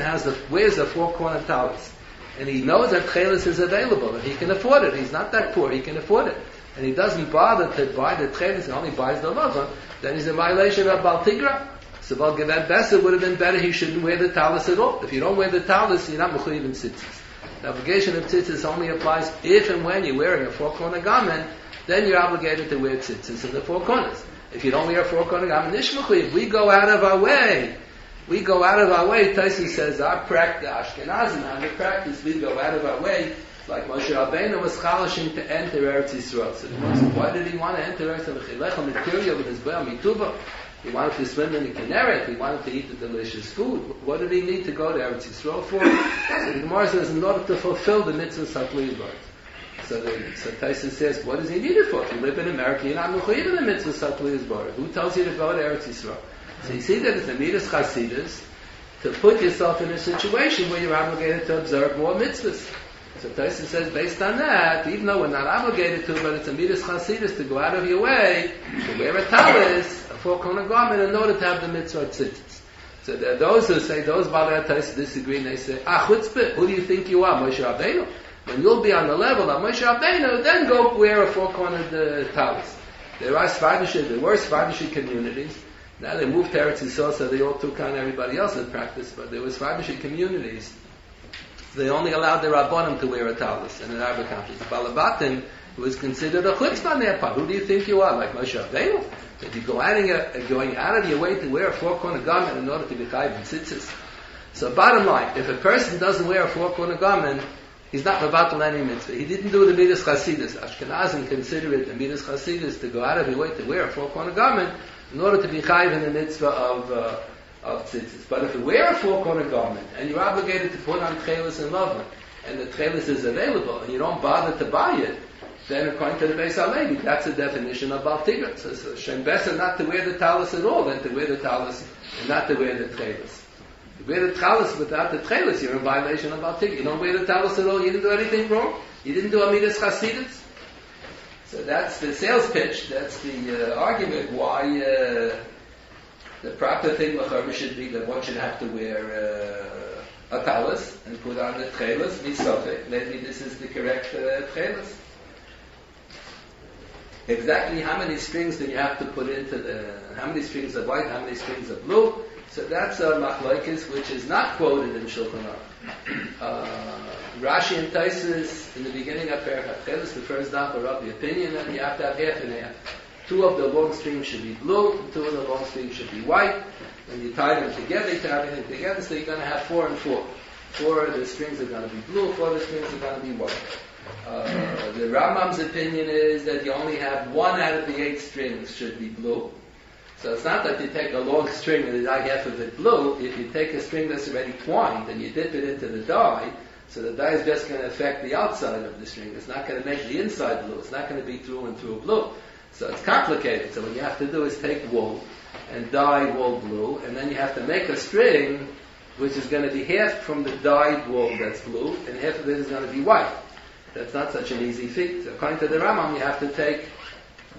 wears a 4-corner talis, and he knows that Tekhelet is available, and he can afford it, he's not that poor, he can afford it, and he doesn't bother to buy the Tekhelet, he only buys the Love, then he's in violation of Bal Tigra. So Bal Gevet Besser would have been better, he shouldn't wear the talis at all. If you don't wear the talis, you're not mechuyev in tzitzis. The obligation of tzitzis only applies if and when you're wearing a 4-corner garment, then you're obligated to wear tzitzis in the 4 corners. If you don't wear a 4-corner garment, if we go out of our way, Taisi says, our practice, Ashkenazim, our practice, we go out of our way, like Moshe Rabbeinu was chalashing to enter Eretz Yisrael. So the Moshe, why did he want to enter Eretz Yisrael? Material with his Be'al Mituva. He wanted to swim in the Kinneret. He wanted to eat the delicious food. What did he need to go to Eretz Yisrael for? So the Gemara says, in order to fulfill the mitzvah Satliyah. So Tyson says, what does he need it for? If you live in America, you're not mechuyev in the mitzvah Satliyah. Who tells you to go to Eretz Yisrael? So you see that it's a midas chasidus to put yourself in a situation where you're obligated to observe more mitzvahs. So Tyson says, based on that, even though we're not obligated to, but it's a midas chasidus to go out of your way to wear a talis, a four-corner garment, in order to have the mitzvah tzitzis. So there are those who say, those Balei Tyson disagree, and they say, chutzpah, who do you think you are, Moshe Rabbeinu? When you'll be on the level of Moshe Rabbeinu, then go wear a four-cornered talis. There were Svardishi communities. Now they moved to Eretz Yisrael, so they all took on everybody else's practice, but there were Svardishi communities. They only allowed the Rabbanim to wear a talis in an Arab country. The Balabatim was considered a chutzpah on their part. Who do you think you are? Like Moshe Rabbeinu? That you're going out of your way to wear a four-corner garment in order to be chayiv and tzitzis. So bottom line, if a person doesn't wear a four-corner garment, he's not mevatel any mitzvah. He didn't do the midas chasidus. Ashkenazim consider it the midas chasidus to go out of your way to wear a four-corner garment in order to be chayiv in the mitzvah of tzitzis. But if you wear a four-corner garment and you're obligated to put on Tekhelet and Lovman, and the Tekhelet is available and you don't bother to buy it, then according to the Beis HaLevi, that's the definition of Bal Tigra. So it's Shem better not to wear the talis at all than to wear the talis and not to wear the Tekhelet. If you wear the talis without the Tekhelet, you're in violation of Bal Tigra. You don't wear the talis at all, you didn't do anything wrong. You didn't do Amidas Chasidus. So that's the sales pitch, that's the argument why the proper thing should be that one should have to wear a talis and put on the Tekhelet, misofek. Maybe this is the correct Tekhelet. Exactly how many strings do you have to put into how many strings of white, how many strings of blue? So that's a machlokes which is not quoted in Shulchan Aruch. Rashi and Taisus in the beginning of Perek HaTcheles, the first daf are of the opinion that you have to have half and half. Two of the long strings should be blue, and two of the long strings should be white. When you tie them together, you tie everything together, so you're going to have 4 and 4. 4 of the strings are going to be blue, 4 of the strings are going to be white. The Rambam's opinion is that you only have 1 out of the 8 strings should be blue. So it's not that you take a long string and the dye half of it blue. If you take a string that's already twined and you dip it into the dye, so the dye is just going to affect the outside of the string. It's not going to make the inside blue. It's not going to be through and through blue. So it's complicated. So what you have to do is take wool and dye wool blue, and then you have to make a string which is going to be half from the dyed wool that's blue, and half of it is going to be white. That's not such an easy feat. So according to the Rambam, you have to take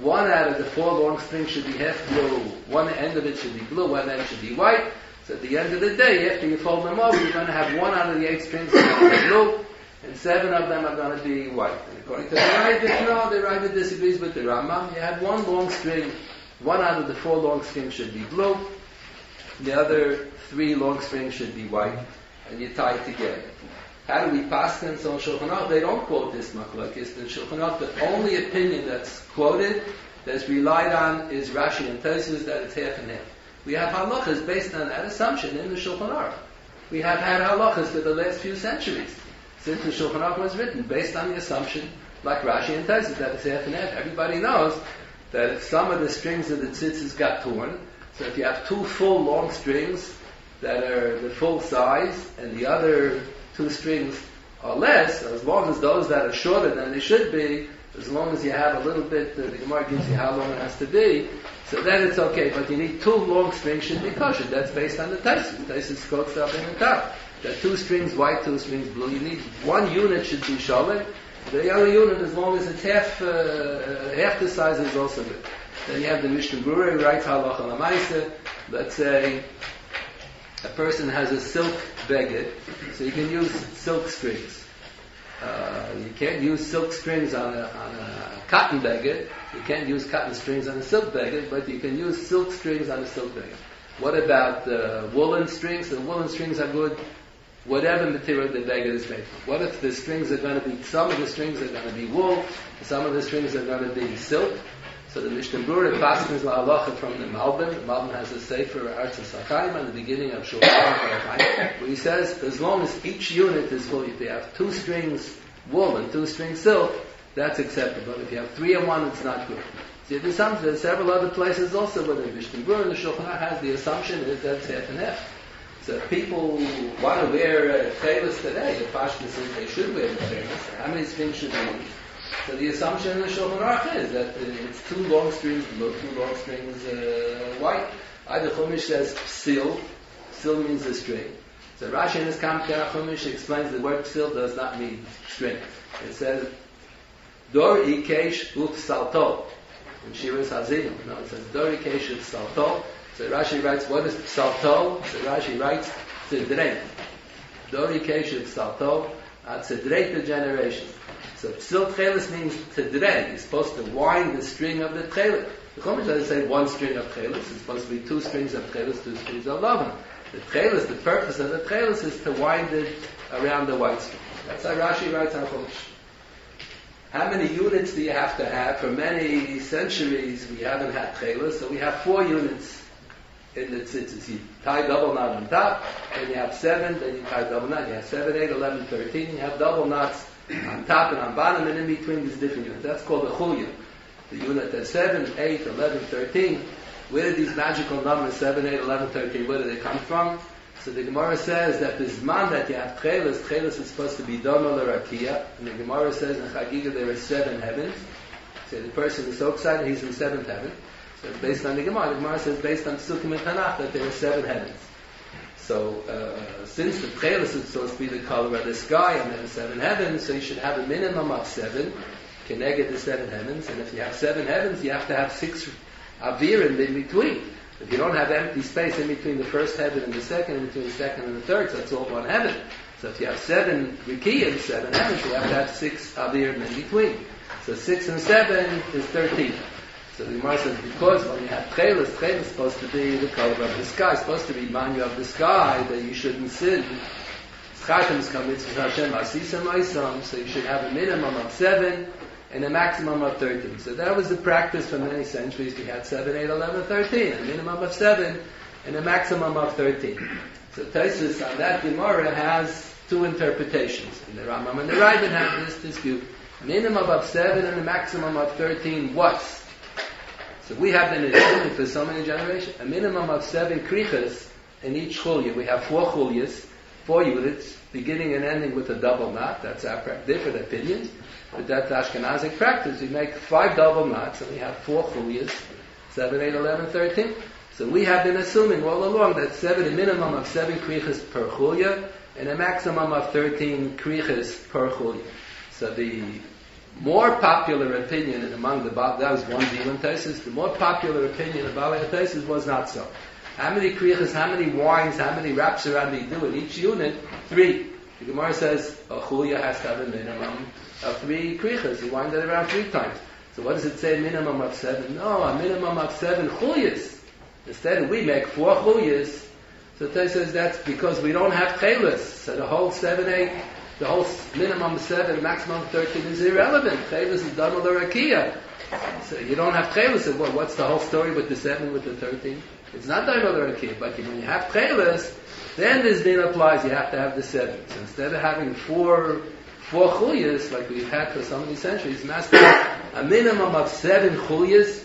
1 out of the 4 long strings should be half blue. 1 end of it should be blue, 1 end should be white. So at the end of the day, after you fold them over, you're going to have 1 out of the 8 strings are going to be blue, and 7 of them are going to be white. And according to the Ravid, no, the Ravid disagrees with the Rambam. You have 1 long string, 1 out of the 4 long strings should be blue, the other 3 long strings should be white, and you tie it together. How do we pass them? So in Shulchan Aruch, they don't quote this machlokes. In Shulchan Aruch, the only opinion that's quoted, that's relied on, is Rashi and Tosfos, that it's half and half. We have halachas based on that assumption in the Shulchan Aruch. We have had halachas for the last few centuries, since the Shulchan Aruch was written, based on the assumption, like Rashi and Tosfos, that it's half and half. Everybody knows that if some of the strings of the tzitzis got torn, so if you have 2 full long strings that are the full size, and the other 2 strings are less, as long as those that are shorter than they should be, as long as you have a little bit, the Gemara gives you how long it has to be, so then it's okay. But you need 2 long strings should be kosher. That's based on the Tosfos. Tosfos quotes up in the top. That 2 strings white, 2 strings blue. You need 1 unit should be sholem. The other unit, as long as it's half the size, is also good. Then you have the Mishnah Berurah writes halacha l'maaseh. Let's say a person has a silk beged, so you can use silk strings. You can't use silk strings on a cotton beged. You can't use cotton strings on a silk beged, but you can use silk strings on a silk beged. What about woolen strings? The woolen strings are good, whatever material the beged is made from. What if the strings are going to be, some of the strings are going to be wool, some of the strings are going to be silk? So the Mishnah Berurah passes la'alacha from the Malbim. The Malbim has a sefer Artzos HaChaim at the beginning of Shulchan Aruch, where he says, as long as each unit is full, if you have 2 strings wool and 2 strings silk, that's acceptable. If you have 3 and 1, it's not good. See, there's several other places also where the Mishnah Berurah and the Shulchan Aruch has the assumption is that it's half and half. So if people want to wear Tekhelet today, the Pashtus says they should wear the Tekhelet. How many strings should they use? So the assumption in the Shulchan Aruch is that it's 2 long strings below, 2 long strings white. Either Chumash says psil means a string. So Rashi in his commentary on Chumash explains the word psil does not mean string. It says Dor ikesh upsalto. In Shiras Hazinu. No, it says Dor ikesh upsalto. So Rashi writes, what is psalto? So Rashi writes, tzedreit. Dor ikesh upsalto. Tzedreit the generation. So psil Tekhelet means tzedreit. You're supposed to wind the string of the Tekhelet. The Chumash doesn't say 1 string of Tekhelet. It's supposed to be 2 strings of Tekhelet, 2 strings of Lavan. The Tekhelet, the purpose of the Tekhelet is to wind it around the white string. That's how Rashi writes on Chumash. How many units do you have to have? For many centuries we haven't had Tekhelet, so we have 4 units in the tzitzis. You tie double knot on top, then you have 7, then you tie double knot. You have 7, 8, 11, 13. You have double knots on top and on bottom, and in between these different units. That's called a chulya. The unit that's 7, 8, 11, 13. Where did these magical numbers, 7, 8, 11, 13, where do they come from? So the Gemara says that this man that you have Tekhelet is supposed to be Dama l'Rakia, and the Gemara says in Chagiga there are 7 heavens. So the person is so excited he's in 7th heaven. So based on the Gemara says based on Sukkim and Tanakh that there are 7 heavens. So since the Tekhelet is supposed to be the color of the sky and there are 7 heavens, so you should have a minimum of 7, connected the 7 heavens, and if you have 7 heavens, you have to have 6 avirim in between. If you don't have empty space in between the first heaven and the second, in between the second and the third, so it's all 1 heaven. So if you have 7 rikiyim, 7 heavens, you have to have 6 avirim in between. So 6 and 7 is 13. So the Gemara says, because when you have Tekhelet is supposed to be the color of the sky, it's supposed to remind you of the sky, that you shouldn't sin. So you should have a minimum of 7 and a maximum of 13. So that was the practice for many centuries. We had 7, 8, 11, 13, a minimum of 7 and a maximum of 13. So Tosfos on that Gemara has 2 interpretations. And the Rambam and the Ravid have this dispute. Minimum of 7 and a maximum of 13 what? So we have been assuming for so many generations a minimum of 7 krichas in each chulya. We have 4 chulyas, 4 units, beginning and ending with a double knot. That's our different opinions. But that's Ashkenazic practice. We make 5 double knots and we have 4 chulyas, 7, 8, 11, 13. So we have been assuming all along that a minimum of 7 krichas per chulya and a maximum of 13 krichas per chulya. So the more popular opinion among the that was one deal in Tosfos. The more popular opinion about Tosfos was not so. How many krichas, how many wines, how many wraps around do you do in each unit? 3. The Gemara says a chulya has to have a minimum of 3 krichas. You wind it around 3 times. So what does it say? Minimum of 7? No, a minimum of 7 chulyas. Instead, we make 4 chulyas. So Tosfos says that's because we don't have Tekhelet. So the whole 7, 8. The whole minimum 7, maximum 13 is irrelevant. Tekhelet is Dama l'Rakia. So you don't have Tekhelet. So what's the whole story with the 7, with the 13? It's not Dama l'Rakia. But when you have Tekhelet, then this din applies. You have to have the 7. So instead of having 4 chulyas, like we've had for so many centuries, master a minimum of 7 chulyas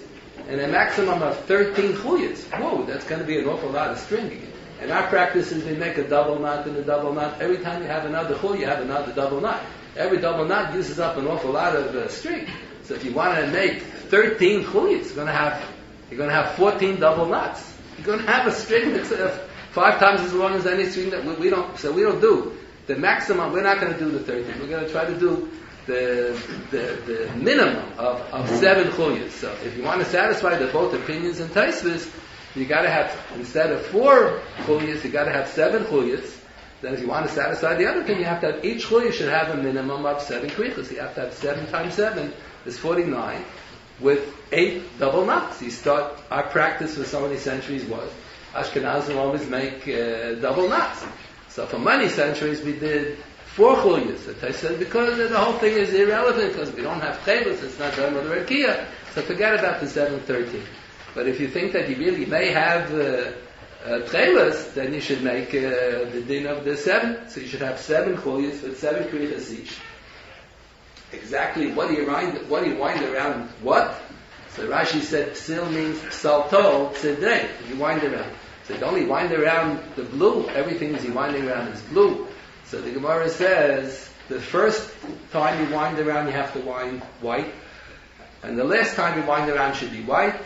and a maximum of 13 chulyas. Whoa, that's going to be an awful lot of stringing. And our practice is we make a double knot and a double knot. Every time you have another chul, you have another double knot. Every double knot uses up an awful lot of string. So if you want to make 13 chulyas, you're going to have 14 double knots. You're going to have a string that's 5 times as long as any string that we don't. So we don't do the maximum. We're not going to do the 13. We're going to try to do the minimum of 7 chulyas. So if you want to satisfy the both opinions in Tosfos, you got to have, instead of 4 chulyas, you got to have 7 chulyas. Then if you want to satisfy the other thing, you have to have, each chulya should have a minimum of 7 krichas. You have to have 7 times 7 is 49 with 8 double knots. You start, our practice for so many centuries was, Ashkenazim always make double knots. So for many centuries we did 4 chulyas. So I said, because the whole thing is irrelevant, because we don't have Tekhelet, it's not done with the Rakia, so forget about the 7, 13. But if you think that you really may have Tekhelet, then you should make the din of the 7. So you should have 7 chulyas with 7 krichas each. Exactly what do you wind around what? So Rashi said psil means salto tzedrei. You wind around. So you only wind around the blue. Everything is you winding around is blue. So the Gemara says the first time you wind around you have to wind white, and the last time you wind around should be white,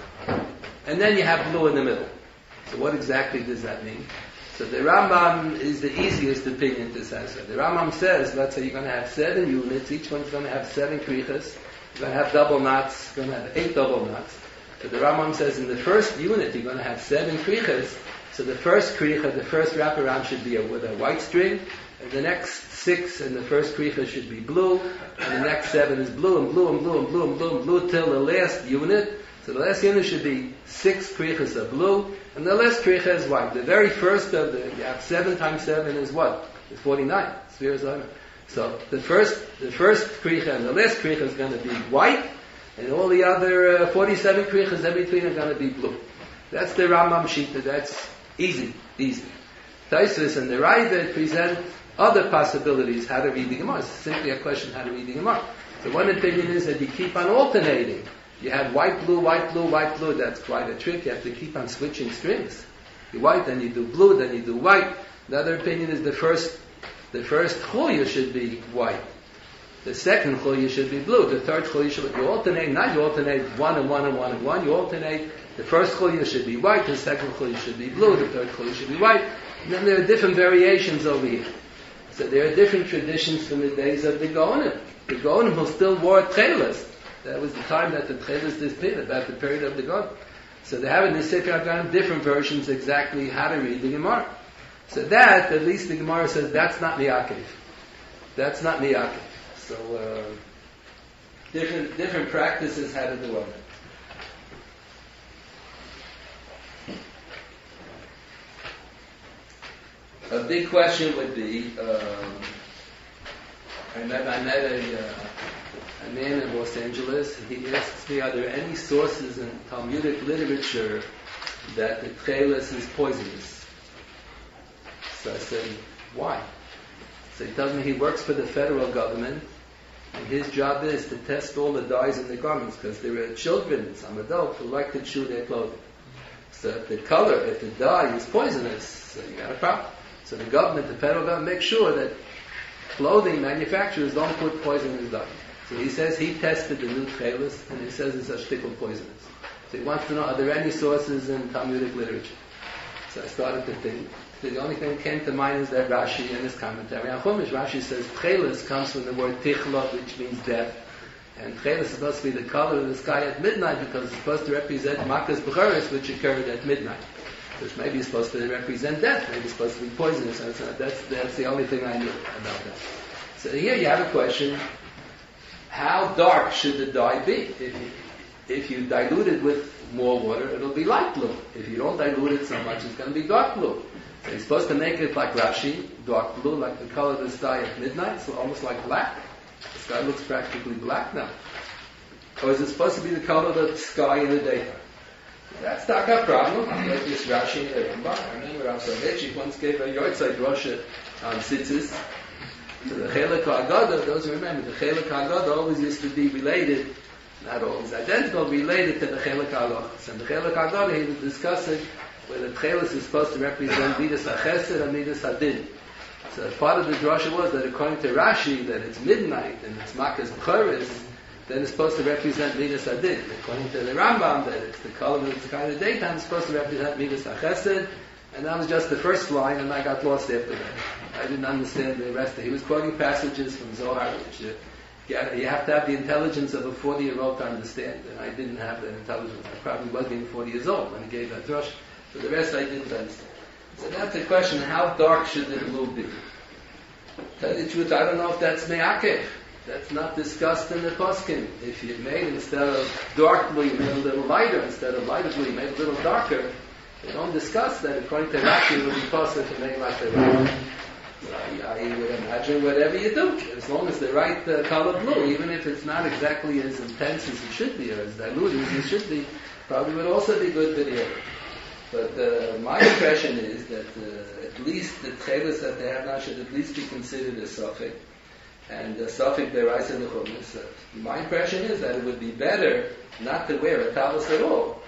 and then you have blue in the middle. So what exactly does that mean? So the Rambam is the easiest opinion to answer. The Rambam says, let's say you're going to have 7 units, each one's going to have 7 krichas, you're going to have double knots, you're going to have 8 double knots. So the Rambam says in the first unit you're going to have 7 krichas, so the first kricha, the first wraparound should be with a white string, and the next 6 and the first kricha should be blue, and the next 7 is blue, and blue, and blue, and blue, and blue, and blue, till the last unit. So the last unit should be 6 krichas of blue, and the last kricha is white. The very first of you have 7 times 7 is what? It's 49. So the first kricha and the last kricha is going to be white, and all the other 47 krichas in between are going to be blue. That's the Rambam Shita. That's easy. Taisvis and the Raiva present other possibilities how to read the Gemara. It's simply a question how to read the Gemara. So one opinion is that you keep on alternating. You have white, blue, white, blue, white, blue. That's quite a trick. You have to keep on switching strings. You white, then you do blue, then you do white. Another opinion is the first chulya should be white. The second chulya should be blue. The third chulya should be, you alternate 1 and 1 and 1 and 1. You alternate, the first chulya should be white, the second chulya should be blue, the third chulya should be white. And then there are different variations over here. So there are different traditions from the days of the Gaonim. The Gaonim who still wore Tekhelet. That was the time that the Tekhelet disappeared, about the period of the Gaonim. So they have in the Sefer HaGaonim different versions exactly how to read the Gemara. So that, at least the Gemara says, that's not Miyakev. That's not Miyakev. So different practices how to do it. A big question would be, I met a man in Los Angeles, and he asks me, are there any sources in Talmudic literature that the Tekhelet is poisonous? So I said, why? So he tells me he works for the federal government, and his job is to test all the dyes in the garments, because there are children, some adults, who like to chew their clothing. So if the dye is poisonous, so you got a problem. So the government, the federal government, makes sure that clothing manufacturers don't put poisonous dye. So he says he tested the new Tekhelet, and he says it's a shtickle poisonous. So he wants to know, are there any sources in Talmudic literature? So I started to think. The only thing that came to mind is that Rashi in his commentary on Chumash. Rashi says Tekhelet comes from the word Tekhelet, which means death. And Tekhelet is supposed to be the color of the sky at midnight because it's supposed to represent Makas B'charis, which occurred at midnight. Which maybe is supposed to represent death, maybe it's supposed to be poisonous. That's the only thing I knew about that. So here you have a question: how dark should the dye be? If you dilute it with more water, it'll be light blue. If you don't dilute it so much, it's going to be dark blue. So you're supposed to make it like Rashi, dark blue, like the color of the sky at midnight, so almost like black. The sky looks practically black now. Or is it supposed to be the color of the sky in the daytime? That's not a problem. Like this Rashi and the Rambam. I remember Rav Schachter once gave a yortzeit Rosh on tzitzis. So the Tekhelet HaGadah, those who remember, the Tekhelet HaGadah always used to be related, not always identical, related to the Tekhelet HaLachos. And the Tekhelet HaGadah, he was discussing where the Tekhelet is supposed to represent Midas HaChesed and Midas HaDin. So part of the drasha was that according to Rashi, that it's midnight and it's Makas B'charis, then it's supposed to represent Midas HaDin. According to the Rambam, that it's the color of the sky in the daytime, it's supposed to represent Midas HaChesed, and that was just the first line, and I got lost after that. I didn't understand the rest. He was quoting passages from Zohar, which you have to have the intelligence of a 40-year-old to understand, and I didn't have that intelligence. I probably wasn't even 40 years old when he gave that drush, but the rest I didn't understand. So that's the question: how dark should the blue be? To tell you the truth, I don't know if that's me'akev. That's not discussed in the poskim. If you made, instead of dark blue, you made a little lighter. Instead of lighter blue, you made a little darker. They don't discuss that. According to Rashi, it would be possible to make like the right. I would imagine whatever you do, as long as the right color blue, even if it's not exactly as intense as it should be, or as diluted as it should be, probably would also be good video. But my impression is that at least the Tekhelet that they have now should at least be considered a suffix. and Safik Deraisa Nechumis. My impression is that it would be better not to wear a talis at all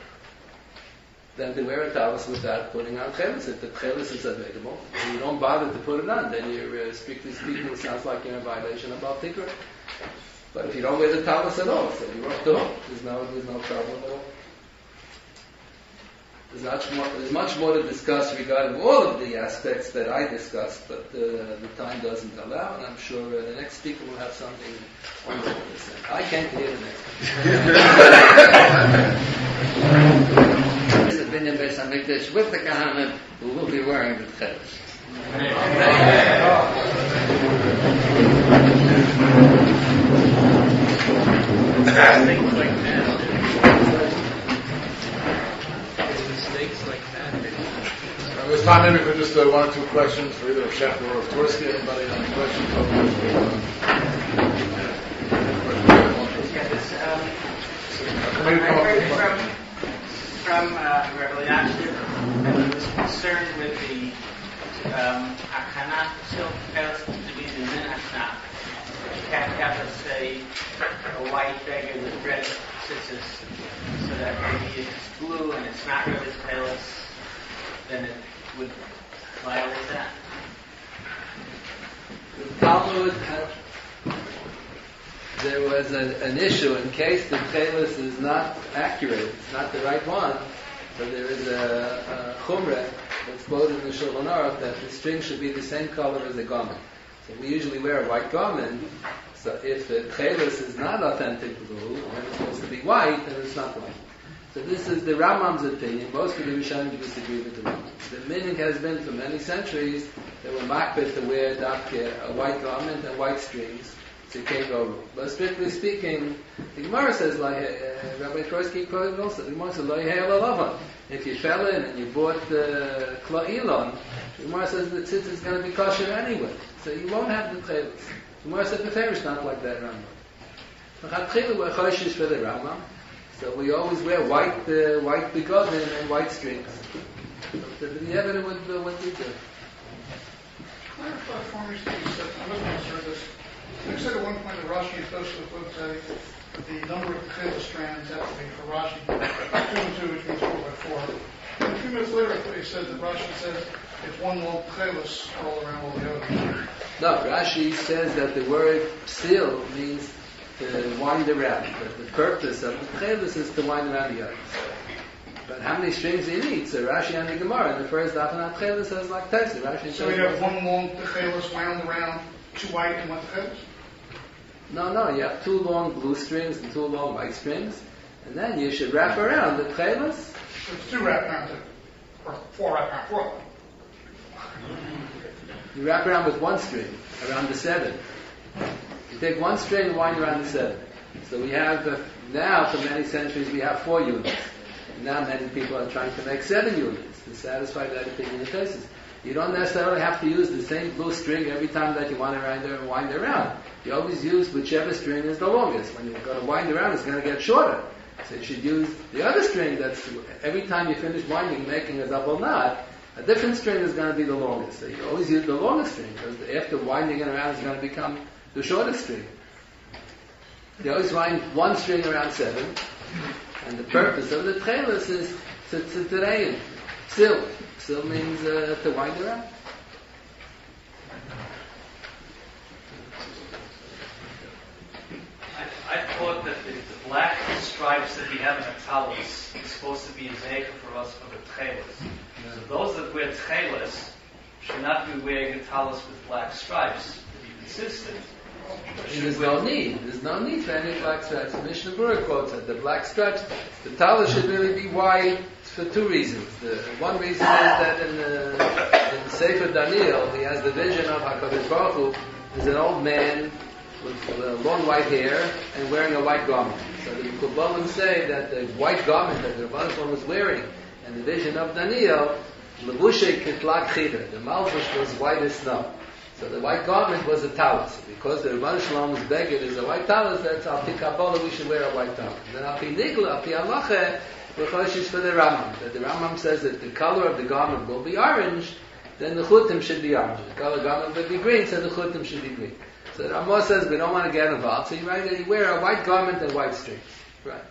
than to wear a talis without putting on chelis. If the chelis is available, and you don't bother to put it on, then you're, strictly speaking, it sounds like you're in violation of Baal Tikra. But if you don't wear the talis at all, so you're up to home. There's no problem at all. There's much more to discuss regarding all of the aspects that I discussed, but the time doesn't allow, and I'm sure the next speaker will have something wonderful to say. I can't hear the next speaker. This has been in Beis HaMikdash with the Kahanim who will be wearing the Tekhelet. This time maybe for just one or two questions for either Rav Schachter or Rav Tursky. Anybody have any questions? I heard from Rav Schachter that he was concerned with the Akana silk fails to be the Min Akana. You can't have, let's say, a white beggar with red tzitzis, so that maybe it's blue and it's not really tailless, then it would violate that. The Talmud there was an issue in case the chelis is not accurate, it's not the right one, but there is a chumrah that's quoted in the Shulchan Aruch that the string should be the same color as the garment. So we usually wear a white garment, so if the chelis is not authentic blue, and it's supposed to be white, then it's not white. So this is the Rambam's opinion. Most of the Rishonim disagree with the Rambam. The meaning has been for many centuries that we're makbid to wear a white garment and white strings, so you can't go wrong. But strictly speaking, the Gemara says, like Rabbi Trotsky quoted also, the Gemara says, "Lo yehei ala lavan." If you fell in and you bought kla'ilon, the Gemara says the tzitz is going to be kosher anyway, so you won't have the chelis. The Gemara said the Farish not like that Rambam. We're choshish for the Rambam. So we always wear white begotten and white strings. So the evidence what we do. Clarify for me, Steve, you said, I wasn't sure this. You said at one point that Rashi and Tosfos both say that the number of Tekhelet strands have to be for Rashi 2 and 2, which means 4 by 4. And a few minutes later, I thought you said that Rashi says it's one long Tekhelet all around all the others. No, Rashi says that the word psil means to wind around, but the purpose of the Tekhelet is to wind around the others. But how many strings do you need? So Rashi and the Gemara in the first daf and Tekhelet says like Tesla. Rashi so we have one long Tekhelet wound around, 2 white and 1 Tekhelet? No, you have 2 long blue strings and 2 long white strings, and then you should wrap around the Tekhelet. So it's 2 wrap around 2, or 4 wrap around 4. You wrap around with 1 string, around the 7. You take 1 string and wind around the 7. So we have, now for many centuries we have 4 units. And now many people are trying to make 7 units to satisfy that opinion of cases. You don't necessarily have to use the same blue string every time that you want to wind around. You always use whichever string is the longest. When you're going to wind around, it's going to get shorter. So you should use the other string that's, every time you finish winding, making a double knot, a different string is going to be the longest. So you always use the longest string, because after winding it around, it's going to become the shortest string. You always wind 1 string around 7, and the purpose of the Tekhelet is to terayin. Psil. Psil means to wind around. I thought that the black stripes that we have in a talis is supposed to be a zeicha for us for the Tekhelet. So those that wear Tekhelet should not be wearing a talis with black stripes to be consistent. There's no need for any black stripes. Mishnah Berurah quotes that the black stripes, the talis should really be white for 2 reasons. The one reason is that in the Sefer Daniel, he has the vision of HaKadosh Baruch Hu is an old man with long white hair and wearing a white garment. So the Kabbalim say that the white garment that the Rebbeinu Shalom was wearing in the vision of Daniel, Levushe Kitlag Chida, the Malbush was white as snow. So the white garment was a talis. Because the Rebbeinu Shalom's beggar is a white talis, that's Al Pi Kabbalah, we should wear a white talis. Then Al Pi Nigla, Al Pi Halacha, we're choshish for the Rambam. That the Rambam says that the color of the garment will be orange, then the chutim should be orange. The color of the garment will be green, so the chutim should be green. So the Ramah says we don't want to get involved. So you wear a white garment and white strings. Right.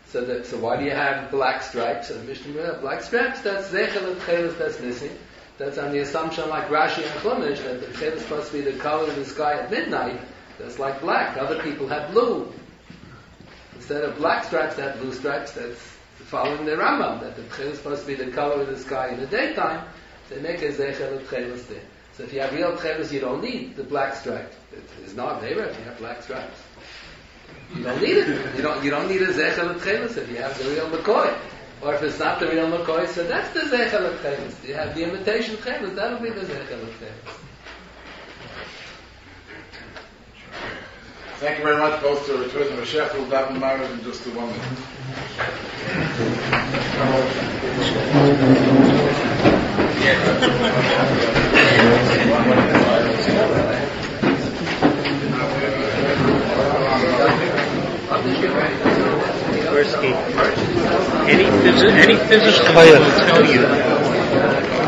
So why do you have black stripes? So the Mishnah will have black stripes. That's Tekhelet Tekhelet that's missing. That's on the assumption, like Rashi and Chumash, that the Tekhelet is supposed to be the color of the sky at midnight. That's like black. Other people have blue. Instead of black stripes, they have blue stripes. That's following the Rambam, that the Tekhelet is supposed to be the color of the sky in the daytime. They make a Tekhelet Tekhelet there. So if you have real Tekhelet, you don't need the black stripe. It's not there if you have black stripes. You don't need it. You don't need a Tekhelet Tekhelet if you have the real McCoy. Or if it's not the real McCoy, so that's the Tekhelet Tekhelet. You have the imitation Tekhelet, that'll be the Tekhelet Tekhelet. Thank you very much, both to Rav Schachter, Rav Daven Marav, in just 1 minute. Firstly, any physicist will tell you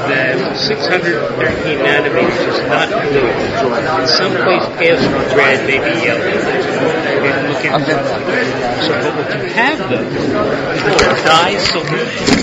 that 613 nanometers is not blue. In some place past red, maybe yellow. So, but what you have though is a dye solution.